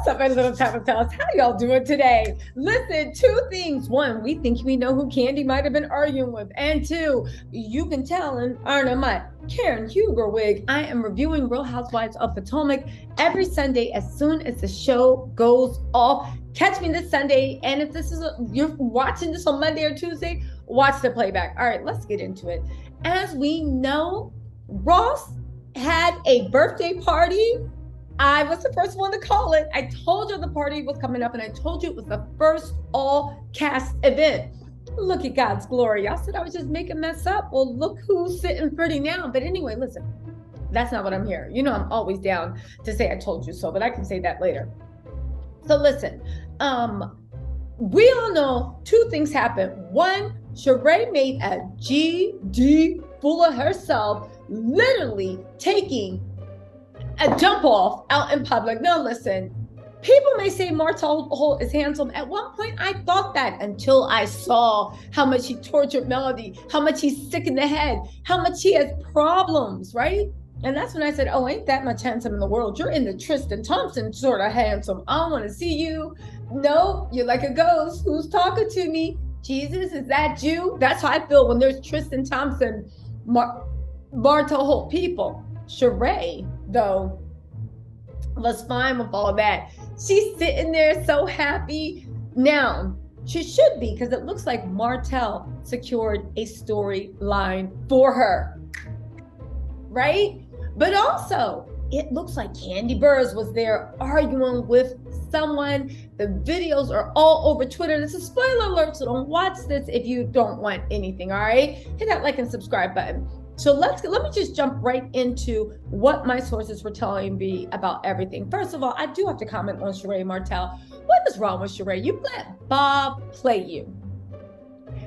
What's up, my little TisaTells? How y'all doing today? Listen, two things. One, we think we know who Kandi might have been arguing with. And two, you can tell in Arna my Karen Huger wig. I am reviewing Real Housewives of Potomac every Sunday as soon as the show goes off. Catch me this Sunday. And if this is you're watching this on Monday or Tuesday, watch the playback. All right, let's get into it. As we know, Ross had a birthday party. I was the first one to call it. I told you the party was coming up, and I told you it was the first all-cast event. Look at God's glory. Y'all said I was just making mess up. Well, look who's sitting pretty now. But anyway, listen, that's not what I'm here. You know I'm always down to say I told you so, but I can say that later. So listen, we all know two things happened. One, Sheree made a GD fool of herself, literally taking a jump off out in public. Now listen, people may say Martel is handsome. At one point I thought that until I saw how much he tortured Melody, how much he's sick in the head, how much he has problems, right? And that's when I said, oh, ain't that much handsome in the world. You're in the Tristan Thompson sort of handsome. I don't want to see you. No, you're like a ghost. Who's talking to me? Jesus, is that you? That's how I feel when there's Tristan Thompson, Martel Holt people. Sheree, though, was fine with all that. She's sitting there so happy. Now, she should be, because it looks like Martel secured a storyline for her, right? But also, it looks like Kandi Burrs was there arguing with someone. The videos are all over Twitter. This is spoiler alert, so don't watch this if you don't want anything, all right? Hit that like and subscribe button. So let me just jump right into what my sources were telling me about everything. First of all, I do have to comment on Sheree and Martel. What is wrong with Sheree? You let Bob play you.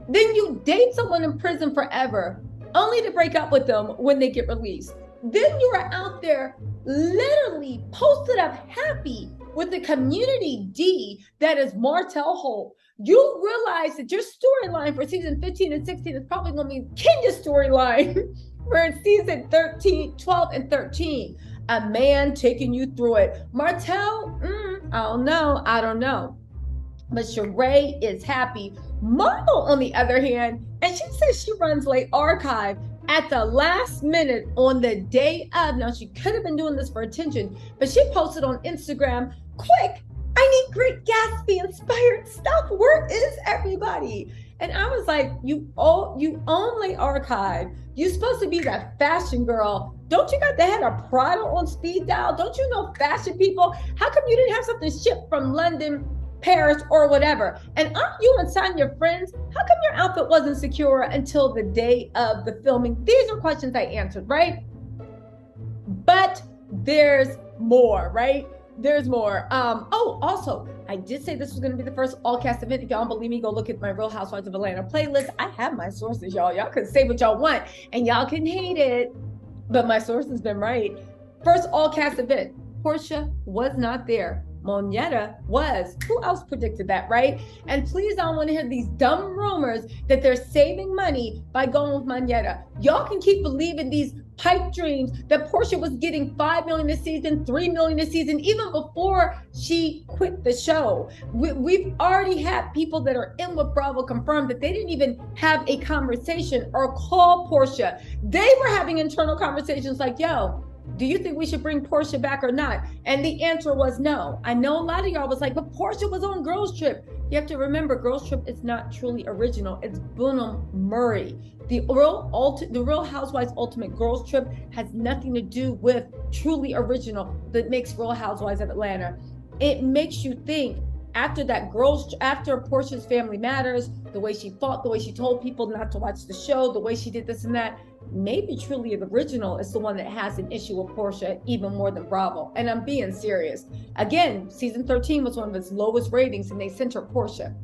Then you date someone in prison forever, only to break up with them when they get released. Then you are out there literally posted up happy with the community D that is Martel Holt. You realize that your storyline for season 15 and 16 is probably going to be Kenya's storyline for season 12 and 13. A man taking you through it. Martel, I don't know. But Sheree is happy. Marlo, on the other hand, and she says she runs late archive at the last minute on the day of. Now, she could have been doing this for attention, but she posted on Instagram, quick, I need Great Gatsby inspired stuff. Where is everybody? And I was like, you only archive. You're supposed to be that fashion girl. Don't you got the head of Prada on speed dial? Don't you know fashion people? How come you didn't have something shipped from London, Paris, or whatever? And aren't you and Son your friends? How come your outfit wasn't secure until the day of the filming? These are questions I answered, right? But there's more, right? There's more. Oh, also, I did say this was going to be the first all-cast event. If y'all don't believe me, go look at my Real Housewives of Atlanta playlist. I have my sources, y'all. Y'all can say what y'all want, and y'all can hate it, but my source has been right. First all-cast event. Porsha was not there. Moneta was. Who else predicted that, right? And please, I don't want to hear these dumb rumors that they're saving money by going with Moneta. Y'all can keep believing these pipe dreams that Porsha was getting $5 million a season, $3 million a season, even before she quit the show. We've already had people that are in with Bravo confirm that they didn't even have a conversation or call Porsha. They were having internal conversations like, yo, do you think we should bring Porsha back or not? And the answer was no. I know a lot of y'all was like, but Porsha was on Girls Trip. You have to remember, Girls Trip is not truly original. It's Bunham Murray. The Real Housewives Ultimate Girls Trip has nothing to do with truly original that makes Real Housewives of Atlanta. It makes you think after Porsha's Family Matters, the way she fought, the way she told people not to watch the show, the way she did this and that, maybe truly the original is the one that has an issue with Porsha even more than Bravo. And I'm being serious. Again, season 13 was one of its lowest ratings and they sent her Porsha.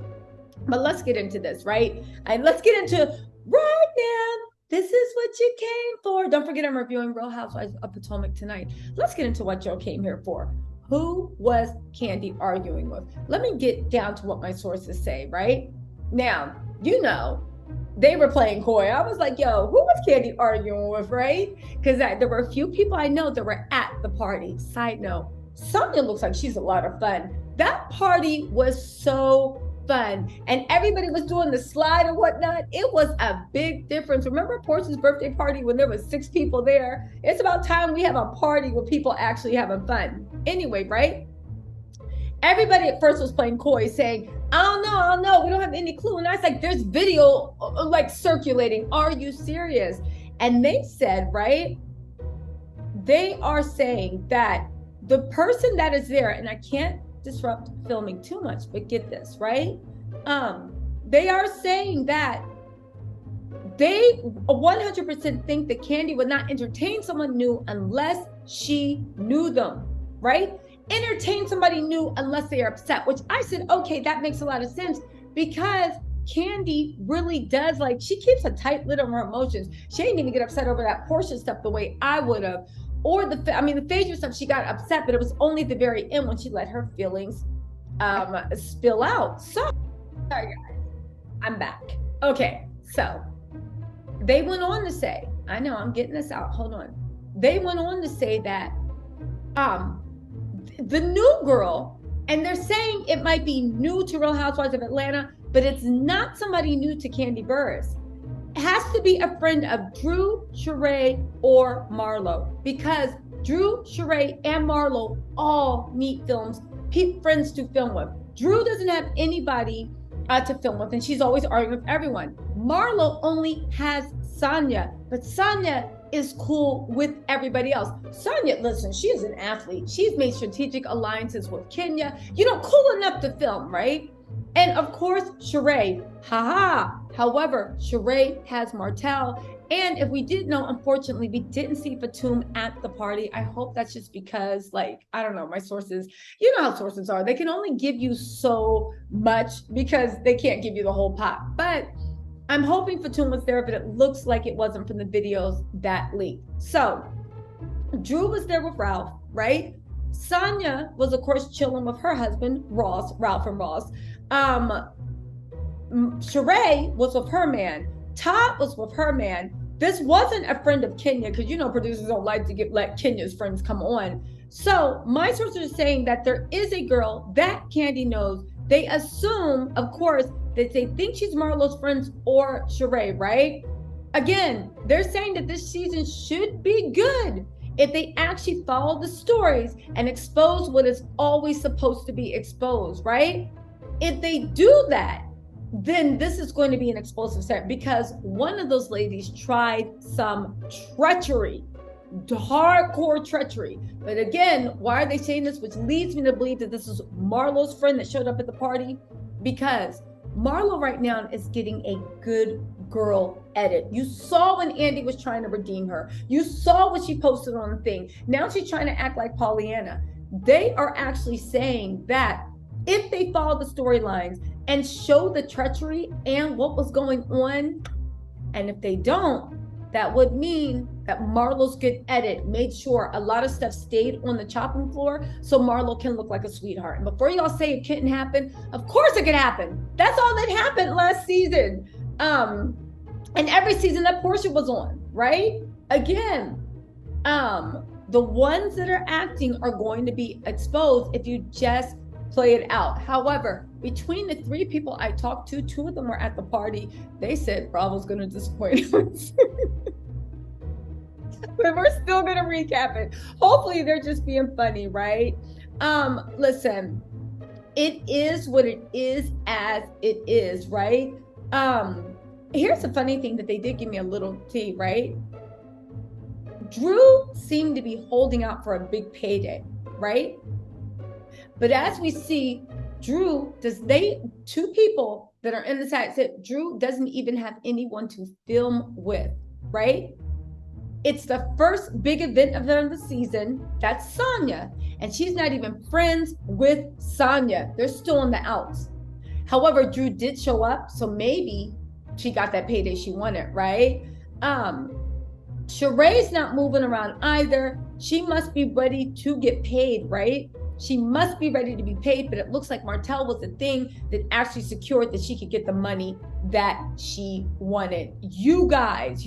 But let's get into this, right? And let's get into right now. This is what you came for. Don't forget I'm reviewing Real Housewives of Potomac tonight. Let's get into what y'all came here for. Who was Kandi arguing with? Let me get down to what my sources say, right? Now, you know, they were playing coy. I was like, yo, who was Kandi arguing with, right? Because there were a few people I know that were at the party. Side note, Sonya looks like she's a lot of fun. That party was so fun, and everybody was doing the slide and whatnot. It was a big difference. Remember Porsha's birthday party when there was 6 people there? It's about time we have a party with people actually having fun. Anyway, right? Everybody at first was playing coy, saying, I don't know, we don't have any clue. And I was like, there's video like circulating. Are you serious? And they said, right, they are saying that the person that is there, and I can't disrupt filming too much, but get this, right? They are saying that they 100% think that Kandi would not entertain someone new unless she knew them, right? Entertain somebody new unless they are upset, which I said, okay, that makes a lot of sense, because Kandi really does, like, she keeps a tight lid on her emotions. She didn't even get upset over that Porsha stuff the way I would have, or the Phaedra stuff. She got upset, but it was only at the very end when she let her feelings spill out. So, sorry guys, I'm back. Okay, so they went on to say, I know I'm getting this out, hold on. They went on to say that the new girl, and they're saying it might be new to Real Housewives of Atlanta, but it's not somebody new to Kandi Burruss. It has to be a friend of Drew, Sheree, or Marlo, because Drew, Sheree, and Marlo all need friends to film with. Drew doesn't have anybody to film with, and she's always arguing with everyone. Marlo only has Sonya, but Sonya is cool with everybody else. Sonya, listen, she is an athlete. She's made strategic alliances with Kenya, cool enough to film, right? And of course, Sheree, However, Sheree has Martel. And if we did know, unfortunately, we didn't see Fatum at the party. I hope that's just because, like, I don't know, my sources, you know how sources are. They can only give you so much because they can't give you the whole pot. But I'm hoping Fatum was there, but it looks like it wasn't from the videos that leaked. So Drew was there with Ralph, right? Sonya was, of course, chilling with her husband, Ralph and Ross. Sheree was with her man. Todd was with her man. This wasn't a friend of Kenya, because producers don't like to let Kenya's friends come on. So my sources are saying that there is a girl that Kandi knows. They assume, of course, that they think she's Marlo's friends or Sheree, right? Again, they're saying that this season should be good if they actually follow the stories and expose what is always supposed to be exposed, right? If they do that, then this is going to be an explosive set, because one of those ladies tried some treachery, hardcore treachery. But again, why are they saying this? Which leads me to believe that this is Marlo's friend that showed up at the party, because Marlo right now is getting a good girl edit. You saw when Andy was trying to redeem her. You saw what she posted on the thing. Now she's trying to act like Pollyanna. They are actually saying that if they follow the storylines and show the treachery and what was going on, and if they don't, that would mean that Marlo's good edit made sure a lot of stuff stayed on the chopping floor so Marlo can look like a sweetheart. And before y'all say it couldn't happen, of course it could happen. That's all that happened last season. And every season that Porsha was on, right? Again, the ones that are acting are going to be exposed if you just play it out. However, between the 3 people I talked to, 2 of them were at the party. They said Bravo's going to disappoint us. But we're still going to recap it. Hopefully they're just being funny, right? Listen, it is what it is as it is, right? Here's the funny thing that they did give me a little tea, right? Drew seemed to be holding out for a big payday, right? But as we see, Drew, 2 people that are in the side said Drew doesn't even have anyone to film with, right? It's the first big event of the season. That's Sonya. And she's not even friends with Sonya. They're still on the outs. However, Drew did show up, so maybe she got that payday she wanted, right? Sheree's not moving around either. She must be ready to get paid, right? She must be ready to be paid, but it looks like Martel was the thing that actually secured that she could get the money that she wanted. You guys,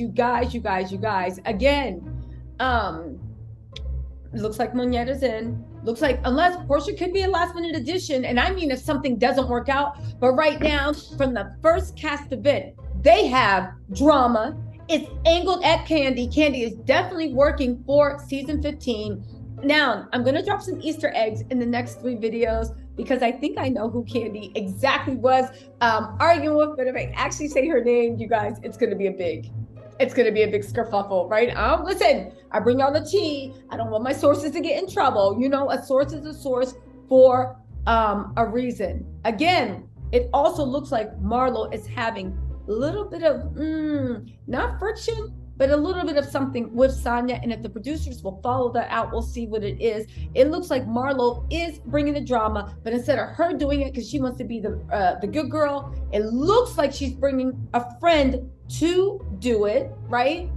again, looks like Moneta's in. looks like, unless Porsha could be a last minute addition, and I mean if something doesn't work out, but right now, from the first cast event, they have drama. It's angled at Kandi. Kandi is definitely working for season 15. Now, I'm going to drop some Easter eggs in the next 3 videos because I think I know who Kandi exactly was arguing with, but if I actually say her name, you guys, it's going to be a big skerfuffle, right? Listen, I bring y'all the tea. I don't want my sources to get in trouble. You know, a source is a source for a reason. Again, it also looks like Marlo is having a little bit of, not friction, but a little bit of something with Sonya. And if the producers will follow that out, we'll see what it is. It looks like Marlo is bringing the drama, but instead of her doing it because she wants to be the good girl, it looks like she's bringing a friend to do it, right?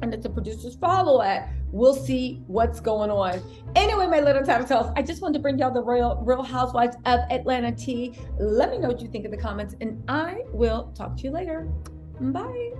And if the producers follow it, we'll see what's going on. Anyway, my little TisaTells, I just wanted to bring y'all the Real Housewives of Atlanta tea. Let me know what you think in the comments, and I will talk to you later. Bye.